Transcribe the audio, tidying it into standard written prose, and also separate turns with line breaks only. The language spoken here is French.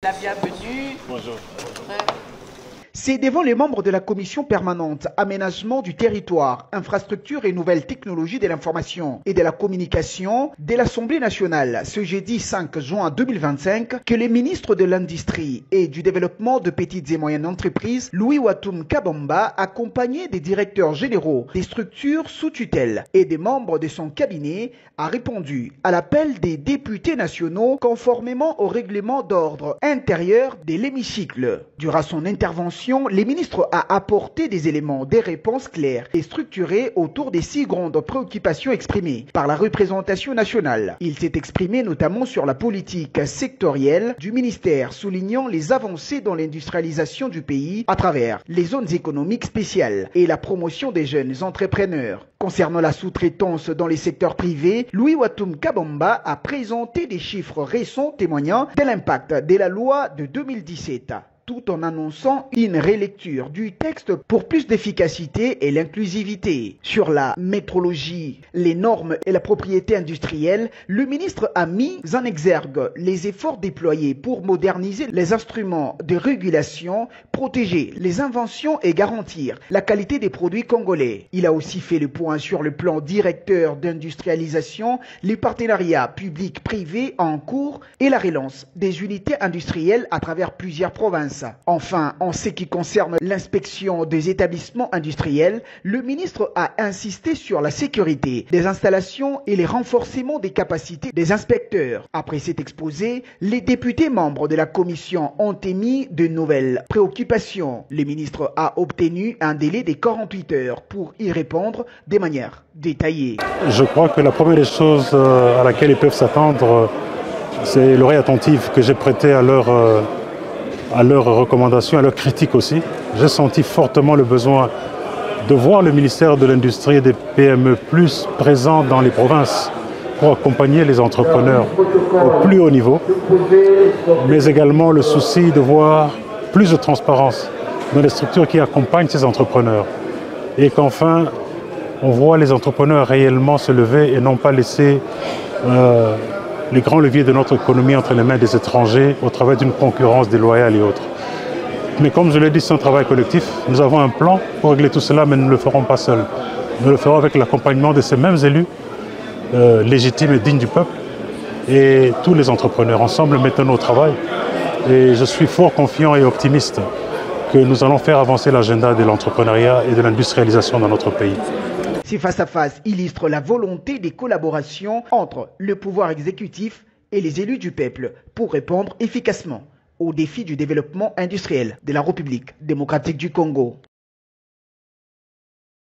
La bienvenue.
Bonjour.
C'est devant les membres de la commission permanente aménagement du territoire, infrastructure et nouvelles technologies de l'information et de la communication de l'Assemblée nationale ce jeudi 5 juin 2025 que le ministre de l'Industrie et du Développement de petites et moyennes entreprises, Louis Watoum Kabamba, accompagné des directeurs généraux des structures sous tutelle et des membres de son cabinet, a répondu à l'appel des députés nationaux conformément au règlement d'ordre intérieur de l'hémicycle. Durant son intervention, le ministre a apporté des éléments, des réponses claires et structurées autour des 6 grandes préoccupations exprimées par la représentation nationale. Il s'est exprimé notamment sur la politique sectorielle du ministère, soulignant les avancées dans l'industrialisation du pays à travers les zones économiques spéciales et la promotion des jeunes entrepreneurs. Concernant la sous-traitance dans les secteurs privés, Louis Watoum Kabamba a présenté des chiffres récents témoignant de l'impact de la loi de 2017. Tout en annonçant une relecture du texte pour plus d'efficacité et l'inclusivité. Sur la métrologie, les normes et la propriété industrielle, le ministre a mis en exergue les efforts déployés pour moderniser les instruments de régulation, protéger les inventions et garantir la qualité des produits congolais. Il a aussi fait le point sur le plan directeur d'industrialisation, les partenariats publics-privés en cours et la relance des unités industrielles à travers plusieurs provinces. Enfin, en ce qui concerne l'inspection des établissements industriels, le ministre a insisté sur la sécurité des installations et les renforcements des capacités des inspecteurs. Après cet exposé, les députés membres de la commission ont émis de nouvelles préoccupations. Le ministre a obtenu un délai de 48 heures pour y répondre de manière détaillée.
Je crois que la première des choses à laquelle ils peuvent s'attendre, c'est l'oreille attentive que j'ai prêtée à leurs recommandations, à leurs critiques aussi. J'ai senti fortement le besoin de voir le ministère de l'Industrie et des PME plus présent dans les provinces pour accompagner les entrepreneurs au plus haut niveau, mais également le souci de voir plus de transparence dans les structures qui accompagnent ces entrepreneurs et qu'enfin on voit les entrepreneurs réellement se lever et non pas laisser les grands leviers de notre économie entre les mains des étrangers au travers d'une concurrence déloyale et autres. Mais comme je l'ai dit, c'est un travail collectif. Nous avons un plan pour régler tout cela, mais nous ne le ferons pas seuls. Nous le ferons avec l'accompagnement de ces mêmes élus légitimes et dignes du peuple et tous les entrepreneurs. Ensemble, mettons au travail. Et je suis fort confiant et optimiste que nous allons faire avancer l'agenda de l'entrepreneuriat et de l'industrialisation dans notre pays.
Ces face-à-face illustrent la volonté des collaborations entre le pouvoir exécutif et les élus du peuple pour répondre efficacement aux défis du développement industriel de la République démocratique du Congo.